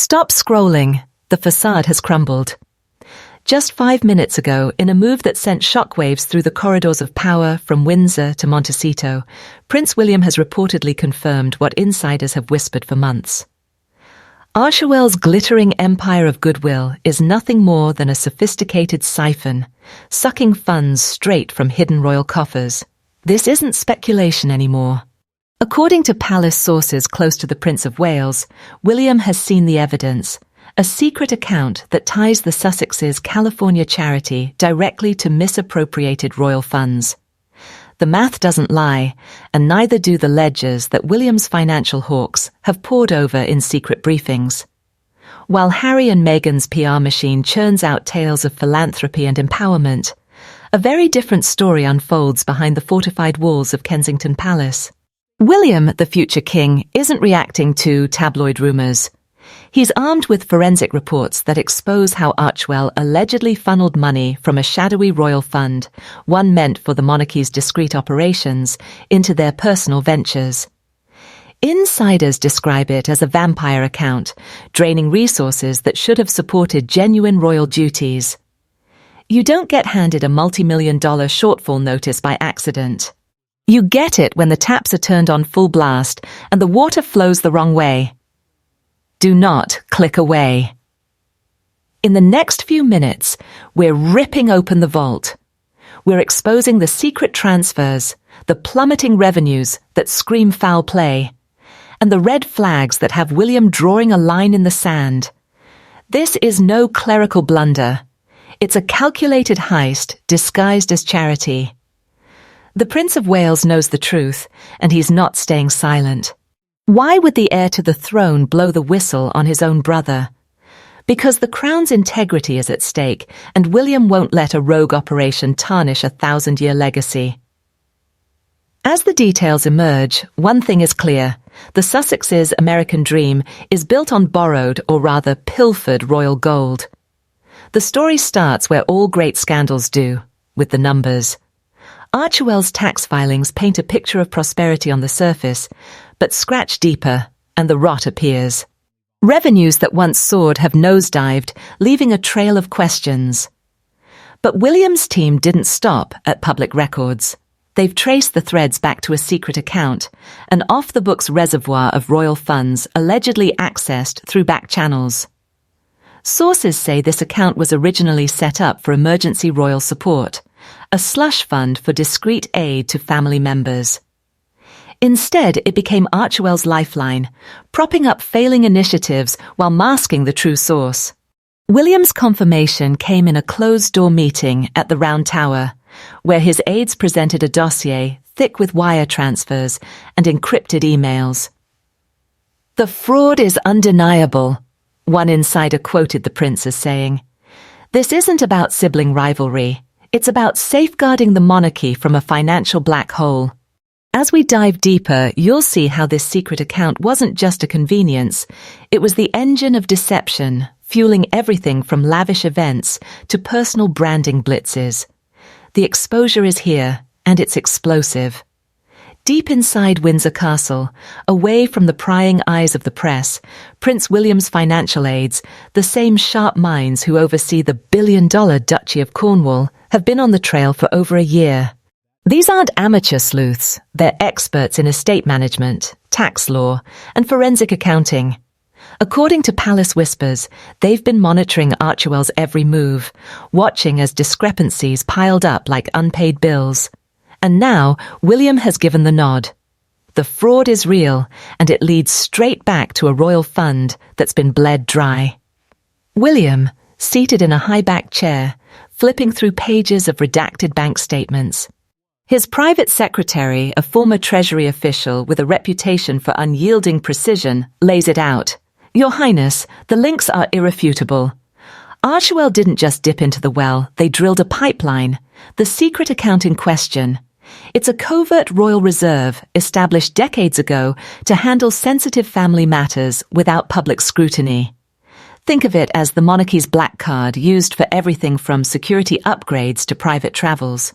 Stop scrolling. The facade has crumbled. Just 5 minutes ago, in a move that sent shockwaves through the corridors of power from Windsor to Montecito, Prince William has reportedly confirmed what insiders have whispered for months. Archewell's glittering empire of goodwill is nothing more than a sophisticated siphon, sucking funds straight from hidden royal coffers. This isn't speculation anymore. According to palace sources close to the Prince of Wales, William has seen the evidence, a secret account that ties the Sussexes California charity directly to misappropriated royal funds. The math doesn't lie, and neither do the ledgers that William's financial hawks have pored over in secret briefings. While Harry and Meghan's PR machine churns out tales of philanthropy and empowerment, a very different story unfolds behind the fortified walls of Kensington Palace. William, the future king, isn't reacting to tabloid rumours. He's armed with forensic reports that expose how Archewell allegedly funneled money from a shadowy royal fund, one meant for the monarchy's discreet operations, into their personal ventures. Insiders describe it as a vampire account, draining resources that should have supported genuine royal duties. You don't get handed a multi-million-dollar shortfall notice by accident. You get it when the taps are turned on full blast and the water flows the wrong way. Do not click away. In the next few minutes, we're ripping open the vault. We're exposing the secret transfers, the plummeting revenues that scream foul play, and the red flags that have William drawing a line in the sand. This is no clerical blunder. It's a calculated heist disguised as charity. The Prince of Wales knows the truth, and he's not staying silent. Why would the heir to the throne blow the whistle on his own brother? Because the crown's integrity is at stake, and William won't let a rogue operation tarnish a 1,000-year legacy. As the details emerge, one thing is clear. The Sussexes' American dream is built on borrowed, or rather pilfered, royal gold. The story starts where all great scandals do, with the numbers. Archewell's tax filings paint a picture of prosperity on the surface, but scratch deeper, and the rot appears. Revenues that once soared have nosedived, leaving a trail of questions. But William's team didn't stop at public records. They've traced the threads back to a secret account, an off-the-books reservoir of royal funds allegedly accessed through back channels. Sources say this account was originally set up for emergency royal support, a slush fund for discreet aid to family members. Instead, it became Archewell's lifeline, propping up failing initiatives while masking the true source. William's confirmation came in a closed-door meeting at the Round Tower, where his aides presented a dossier thick with wire transfers and encrypted emails. "The fraud is undeniable," one insider quoted the prince as saying. "This isn't about sibling rivalry. It's about safeguarding the monarchy from a financial black hole." As we dive deeper, you'll see how this secret account wasn't just a convenience. It was the engine of deception, fueling everything from lavish events to personal branding blitzes. The exposure is here, and it's explosive. Deep inside Windsor Castle, away from the prying eyes of the press, Prince William's financial aides, the same sharp minds who oversee the billion-dollar Duchy of Cornwall, have been on the trail for over a year. These aren't amateur sleuths, they're experts in estate management, tax law, and forensic accounting. According to Palace Whispers, they've been monitoring Archewell's every move, watching as discrepancies piled up like unpaid bills. And now, William has given the nod. The fraud is real, and it leads straight back to a royal fund that's been bled dry. William, seated in a high-backed chair, flipping through pages of redacted bank statements. His private secretary, a former Treasury official with a reputation for unyielding precision, lays it out. "Your Highness, the links are irrefutable. Archewell didn't just dip into the well, they drilled a pipeline. The secret account in question. It's a covert royal reserve established decades ago to handle sensitive family matters without public scrutiny. Think of it as the monarchy's black card used for everything from security upgrades to private travels.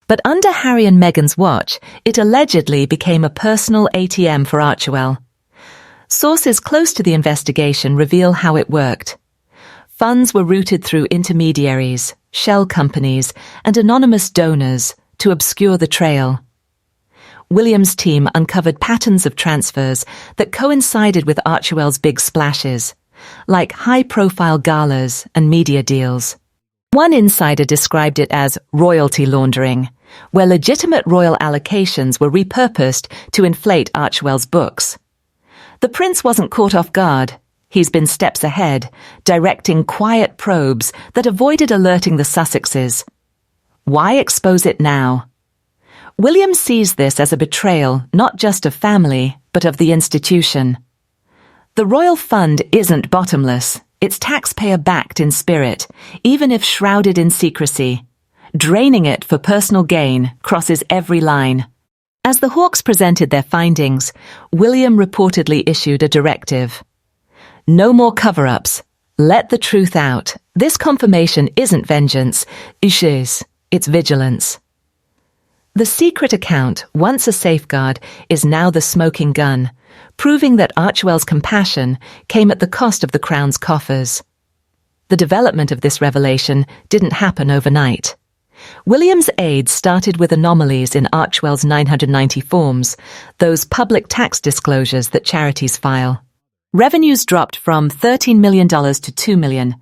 But under Harry and Meghan's watch, it allegedly became a personal ATM for Archewell. Sources close to the investigation reveal how it worked. Funds were routed through intermediaries, shell companies, and anonymous donors to obscure the trail. William's team uncovered patterns of transfers that coincided with Archewell's big splashes, like high-profile galas and media deals. One insider described it as royalty laundering, where legitimate royal allocations were repurposed to inflate Archewell's books. The prince wasn't caught off guard. He's been steps ahead, directing quiet probes that avoided alerting the Sussexes. Why expose it now? William sees this as a betrayal not just of family, but of the institution. The royal fund isn't bottomless. It's taxpayer-backed in spirit, even if shrouded in secrecy. Draining it for personal gain crosses every line. As the Hawks presented their findings, William reportedly issued a directive. No more cover-ups. Let the truth out. This confirmation isn't vengeance, it's vigilance. The secret account, once a safeguard, is now the smoking gun, proving that Archewell's compassion came at the cost of the Crown's coffers. The development of this revelation didn't happen overnight. William's aides started with anomalies in Archewell's 990 forms, those public tax disclosures that charities file. Revenues dropped from $13 million to $2 million,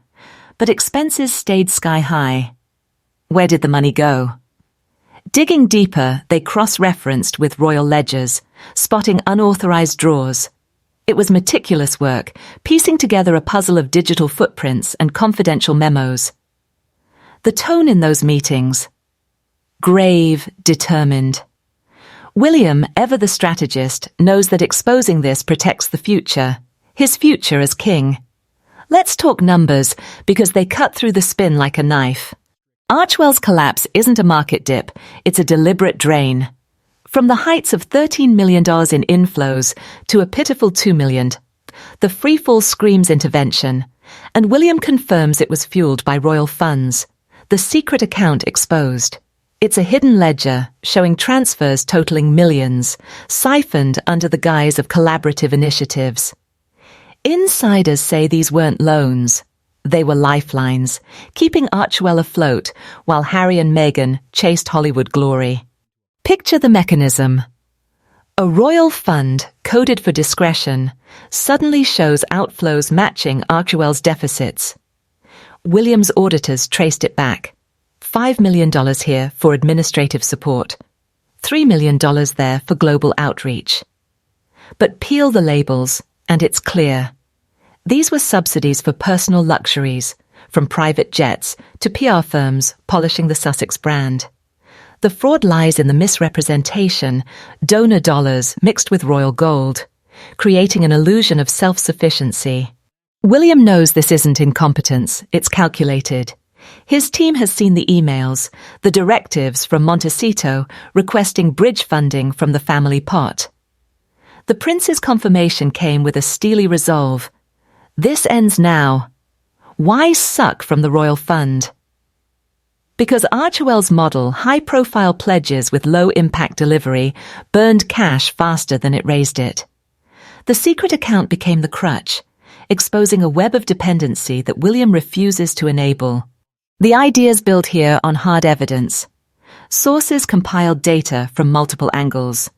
but expenses stayed sky high. Where did the money go? Digging deeper, they cross-referenced with royal ledgers, spotting unauthorized draws. It was meticulous work, piecing together a puzzle of digital footprints and confidential memos. The tone in those meetings? Grave, determined. William, ever the strategist, knows that exposing this protects the future, his future as king. Let's talk numbers, because they cut through the spin like a knife. Archewell's collapse isn't a market dip, it's a deliberate drain. From the heights of $13 million in inflows to a pitiful $2 million, the freefall screams intervention, and William confirms it was fueled by royal funds, the secret account exposed. It's a hidden ledger showing transfers totaling millions, siphoned under the guise of collaborative initiatives. Insiders say these weren't loans. They were lifelines, keeping Archewell afloat while Harry and Meghan chased Hollywood glory. Picture the mechanism. A royal fund, coded for discretion, suddenly shows outflows matching Archewell's deficits. William's auditors traced it back. $5 million here for administrative support. $3 million there for global outreach. But peel the labels, and it's clear. These were subsidies for personal luxuries, from private jets to PR firms polishing the Sussex brand. The fraud lies in the misrepresentation, donor dollars mixed with royal gold, creating an illusion of self-sufficiency. William knows this isn't incompetence, it's calculated. His team has seen the emails, the directives from Montecito requesting bridge funding from the family pot. The prince's confirmation came with a steely resolve. This ends now. Why suck from the royal fund? Because Archewell's model, high-profile pledges with low-impact delivery, burned cash faster than it raised it. The secret account became the crutch, exposing a web of dependency that William refuses to enable. The ideas built here on hard evidence. Sources compiled data from multiple angles.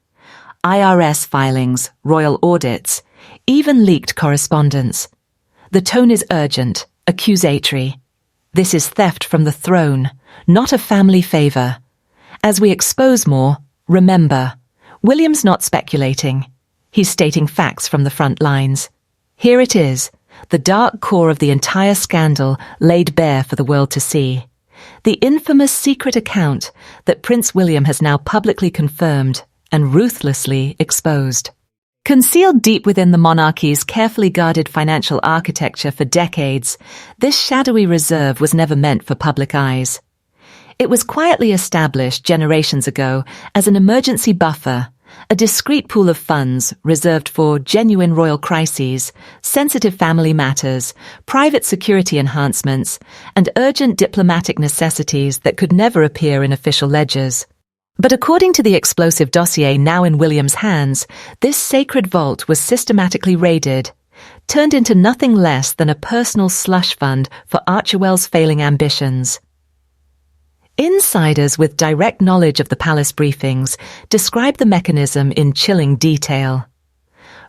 IRS filings, royal audits, even leaked correspondence. The tone is urgent, accusatory. This is theft from the throne, not a family favor. As we expose more, remember, William's not speculating. He's stating facts from the front lines. Here it is, the dark core of the entire scandal laid bare for the world to see. The infamous secret account that Prince William has now publicly confirmed and ruthlessly exposed. Concealed deep within the monarchy's carefully guarded financial architecture for decades, this shadowy reserve was never meant for public eyes. It was quietly established generations ago as an emergency buffer, a discreet pool of funds reserved for genuine royal crises, sensitive family matters, private security enhancements, and urgent diplomatic necessities that could never appear in official ledgers. But according to the explosive dossier now in William's hands, this sacred vault was systematically raided, turned into nothing less than a personal slush fund for Archewell's failing ambitions. Insiders with direct knowledge of the palace briefings describe the mechanism in chilling detail.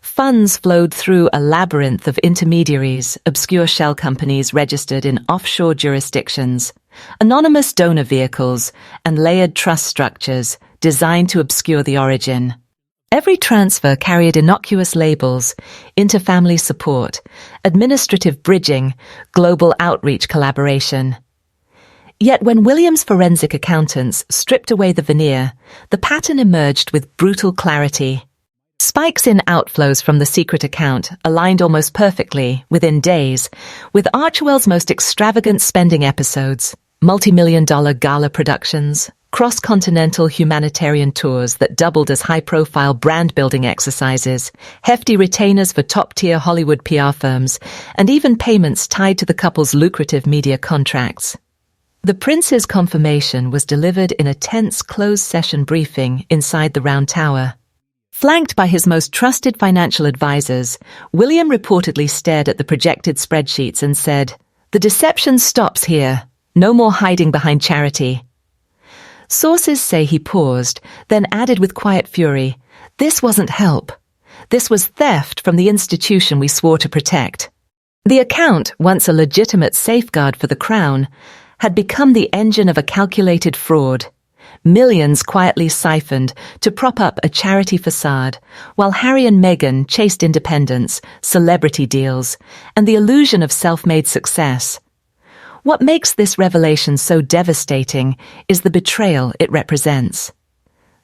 Funds flowed through a labyrinth of intermediaries, obscure shell companies registered in offshore jurisdictions, anonymous donor vehicles, and layered trust structures designed to obscure the origin. Every transfer carried innocuous labels: inter-family support, administrative bridging, global outreach collaboration. Yet when William's forensic accountants stripped away the veneer, the pattern emerged with brutal clarity. Spikes in outflows from the secret account aligned almost perfectly, within days, with Archewell's most extravagant spending episodes: multi-million-dollar gala productions, cross-continental humanitarian tours that doubled as high-profile brand-building exercises, hefty retainers for top-tier Hollywood PR firms, and even payments tied to the couple's lucrative media contracts. The prince's confirmation was delivered in a tense closed-session briefing inside the Round Tower. Flanked by his most trusted financial advisors, William reportedly stared at the projected spreadsheets and said, "The deception stops here. No more hiding behind charity." Sources say he paused, then added with quiet fury, "This wasn't help. This was theft from the institution we swore to protect." The account, once a legitimate safeguard for the crown, had become the engine of a calculated fraud. Millions quietly siphoned to prop up a charity facade, while Harry and Meghan chased independence, celebrity deals, and the illusion of self-made success. What makes this revelation so devastating is the betrayal it represents.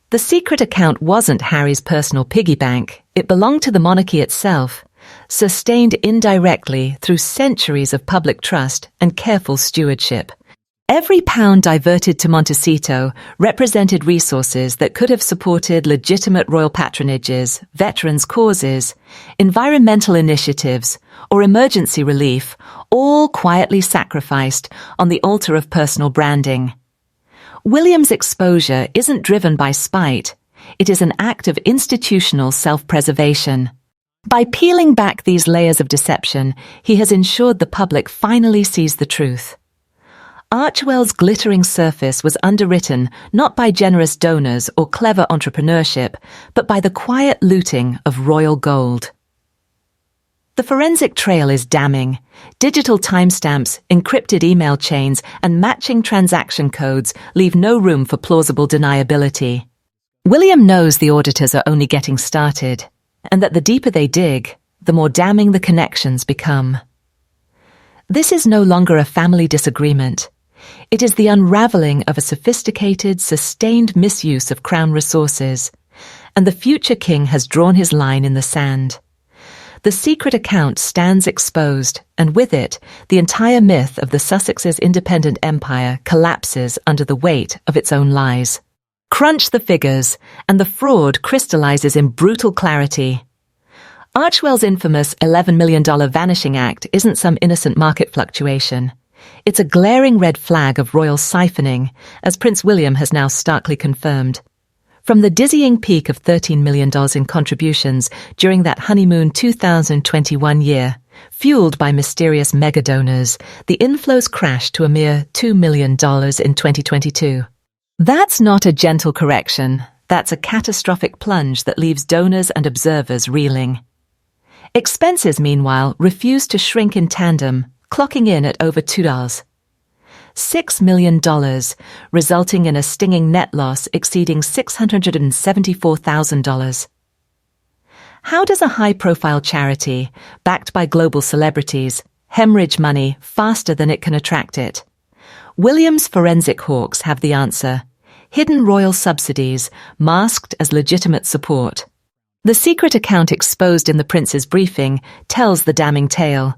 The secret account wasn't Harry's personal piggy bank. It belonged to the monarchy itself, sustained indirectly through centuries of public trust and careful stewardship. Every pound diverted to Montecito represented resources that could have supported legitimate royal patronages, veterans' causes, environmental initiatives, or emergency relief, all quietly sacrificed on the altar of personal branding. William's exposure isn't driven by spite. It is an act of institutional self-preservation. By peeling back these layers of deception, he has ensured the public finally sees the truth. Archewell's glittering surface was underwritten not by generous donors or clever entrepreneurship, but by the quiet looting of royal gold. The forensic trail is damning. Digital timestamps, encrypted email chains, and matching transaction codes leave no room for plausible deniability. William knows the auditors are only getting started, and that the deeper they dig, the more damning the connections become. This is no longer a family disagreement. It is the unraveling of a sophisticated, sustained misuse of crown resources, and the future king has drawn his line in the sand. The secret account stands exposed, and with it, the entire myth of the Sussexes' independent empire collapses under the weight of its own lies. Crunch the figures, and the fraud crystallizes in brutal clarity. Archewell's infamous $11 million vanishing act isn't some innocent market fluctuation. It's a glaring red flag of royal siphoning, as Prince William has now starkly confirmed. From the dizzying peak of $13 million in contributions during that honeymoon 2021 year, fueled by mysterious mega-donors, the inflows crashed to a mere $2 million in 2022. That's not a gentle correction. That's a catastrophic plunge that leaves donors and observers reeling. Expenses, meanwhile, refused to shrink in tandem, clocking in at over $2. $6 million, resulting in a stinging net loss exceeding $674,000. How does a high-profile charity, backed by global celebrities, hemorrhage money faster than it can attract it? William's forensic hawks have the answer: hidden royal subsidies, masked as legitimate support. The secret account exposed in the prince's briefing tells the damning tale.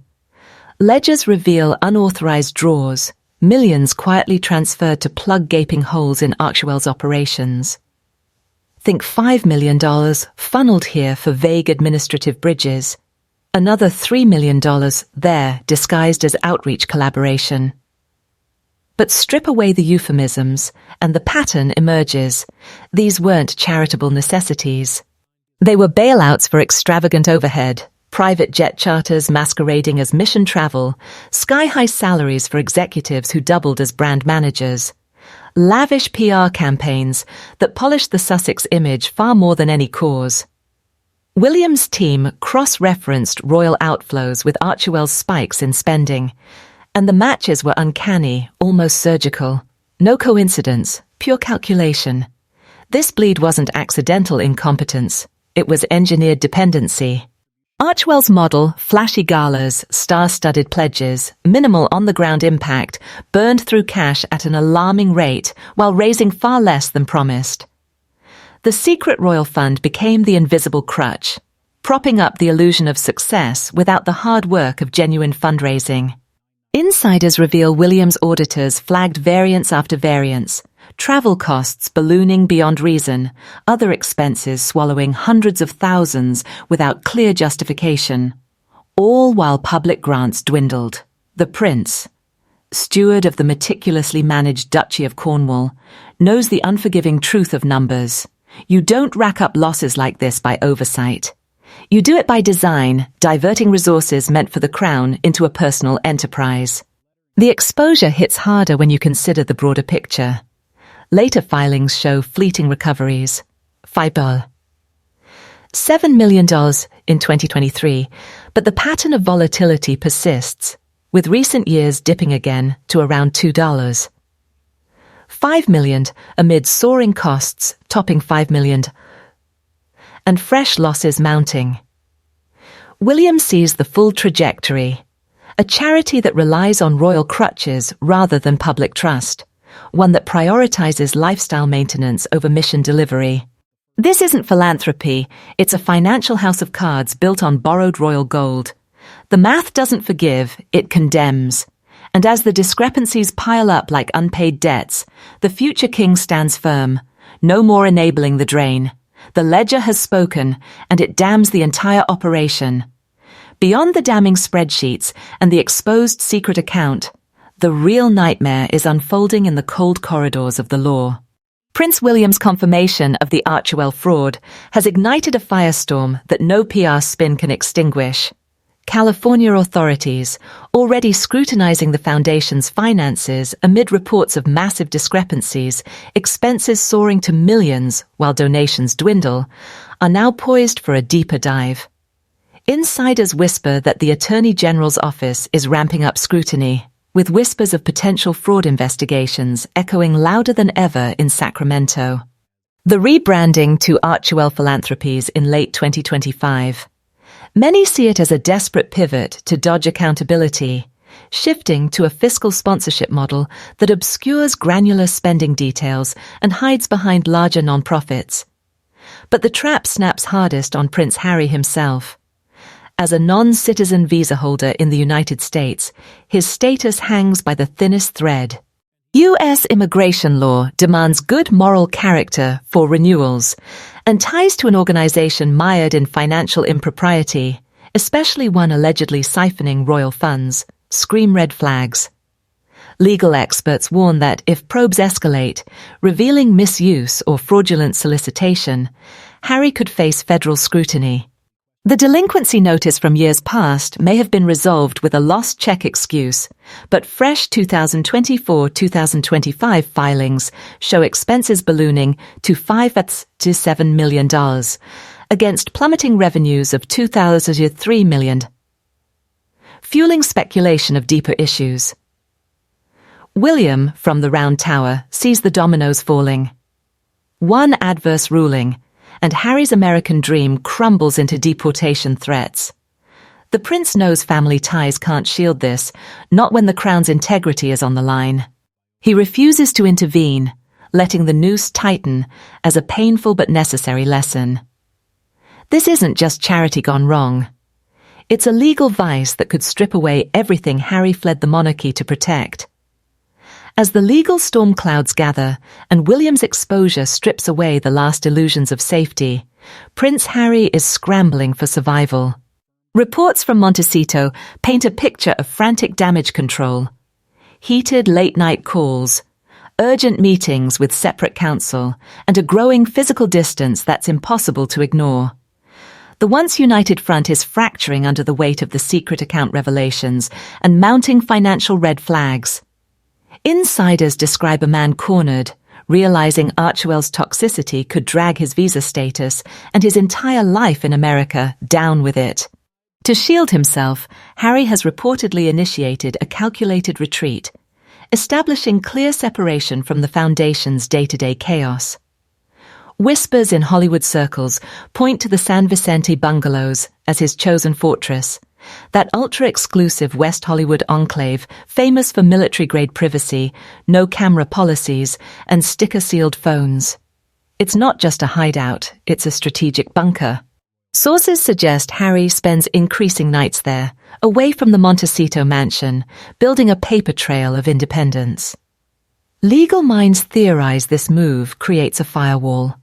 Ledgers reveal unauthorized draws, millions quietly transferred to plug gaping holes in Archewell's operations. Think $5 million funneled here for vague administrative bridges. Another $3 million there disguised as outreach collaboration. But strip away the euphemisms, and the pattern emerges. These weren't charitable necessities. They were bailouts for extravagant overhead, private jet charters masquerading as mission travel, sky-high salaries for executives who doubled as brand managers, lavish PR campaigns that polished the Sussex image far more than any cause. William's team cross-referenced royal outflows with Archewell's spikes in spending, and the matches were uncanny, almost surgical. No coincidence, pure calculation. This bleed wasn't accidental incompetence, it was engineered dependency. Archewell's model, flashy galas, star-studded pledges, minimal on-the-ground impact, burned through cash at an alarming rate while raising far less than promised. The secret royal fund became the invisible crutch, propping up the illusion of success without the hard work of genuine fundraising. Insiders reveal William's auditors flagged variance after variance, travel costs ballooning beyond reason, other expenses swallowing hundreds of thousands without clear justification, all while public grants dwindled. The prince, steward of the meticulously managed Duchy of Cornwall, knows the unforgiving truth of numbers. You don't rack up losses like this by oversight. You do it by design, diverting resources meant for the crown into a personal enterprise. The exposure hits harder when you consider the broader picture. Later filings show fleeting recoveries. $5. $7 million in 2023, but the pattern of volatility persists, with recent years dipping again to around $2. $5 million amid soaring costs topping $5 million, and fresh losses mounting. William sees the full trajectory, a charity that relies on royal crutches rather than public trust, one that prioritizes lifestyle maintenance over mission delivery. This isn't philanthropy, it's a financial house of cards built on borrowed royal gold. The math doesn't forgive, it condemns. And as the discrepancies pile up like unpaid debts, the future king stands firm, no more enabling the drain. The ledger has spoken, and it damns the entire operation. Beyond the damning spreadsheets and the exposed secret account, the real nightmare is unfolding in the cold corridors of the law. Prince William's confirmation of the Archewell fraud has ignited a firestorm that no PR spin can extinguish. California authorities, already scrutinizing the foundation's finances amid reports of massive discrepancies, expenses soaring to millions while donations dwindle, are now poised for a deeper dive. Insiders whisper that the Attorney General's office is ramping up scrutiny, with whispers of potential fraud investigations echoing louder than ever in Sacramento. The rebranding to Archewell Philanthropies in late 2025. Many see it as a desperate pivot to dodge accountability, shifting to a fiscal sponsorship model that obscures granular spending details and hides behind larger nonprofits. But the trap snaps hardest on Prince Harry himself. As a non-citizen visa holder in the United States, his status hangs by the thinnest thread. U.S. immigration law demands good moral character for renewals, and ties to an organization mired in financial impropriety, especially one allegedly siphoning royal funds, scream red flags. Legal experts warn that if probes escalate, revealing misuse or fraudulent solicitation, Harry could face federal scrutiny. The delinquency notice from years past may have been resolved with a lost check excuse, but fresh 2024-2025 filings show expenses ballooning to $5 to $7 million, against plummeting revenues of $2,000 to $3 million, fueling speculation of deeper issues. William, from the Round Tower, sees the dominoes falling. One adverse ruling, and Harry's American dream crumbles into deportation threats. The prince knows family ties can't shield this, not when the crown's integrity is on the line. He refuses to intervene, letting the noose tighten as a painful but necessary lesson. This isn't just charity gone wrong. It's a legal vice that could strip away everything Harry fled the monarchy to protect. As the legal storm clouds gather and William's exposure strips away the last illusions of safety, Prince Harry is scrambling for survival. Reports from Montecito paint a picture of frantic damage control. heated late-night calls, urgent meetings with separate counsel, and a growing physical distance that's impossible to ignore. The once united front is fracturing under the weight of the secret account revelations and mounting financial red flags. Insiders describe a man cornered, realizing Archewell's toxicity could drag his visa status and his entire life in America down with it. To shield himself, Harry has reportedly initiated a calculated retreat, establishing clear separation from the Foundation's day-to-day chaos. Whispers in Hollywood circles point to the San Vicente bungalows as his chosen fortress, that ultra-exclusive West Hollywood enclave famous for military-grade privacy, no-camera policies, and sticker-sealed phones. It's not just a hideout, it's a strategic bunker. Sources suggest Harry spends increasing nights there, away from the Montecito mansion, building a paper trail of independence. Legal minds theorize this move creates a firewall.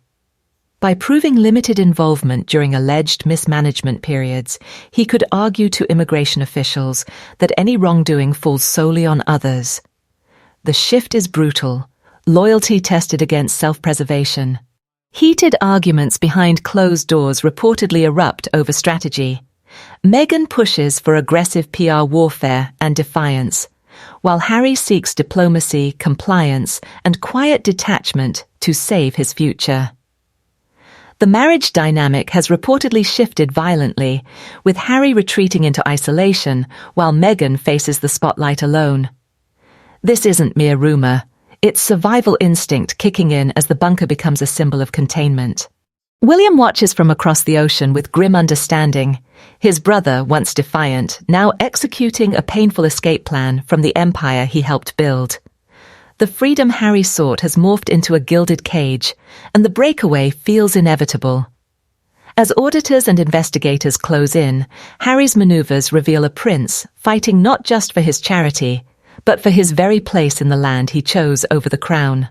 By proving limited involvement during alleged mismanagement periods, he could argue to immigration officials that any wrongdoing falls solely on others. The shift is brutal, loyalty tested against self-preservation. Heated arguments behind closed doors reportedly erupt over strategy. Meghan pushes for aggressive PR warfare and defiance, while Harry seeks diplomacy, compliance, and quiet detachment to save his future. The marriage dynamic has reportedly shifted violently, with Harry retreating into isolation while Meghan faces the spotlight alone. This isn't mere rumor. It's survival instinct kicking in as the bunker becomes a symbol of containment. William watches from across the ocean with grim understanding, his brother, once defiant, now executing a painful escape plan from the empire he helped build. The freedom Harry sought has morphed into a gilded cage, and the breakaway feels inevitable. As auditors and investigators close in, Harry's maneuvers reveal a prince fighting not just for his charity, but for his very place in the land he chose over the crown.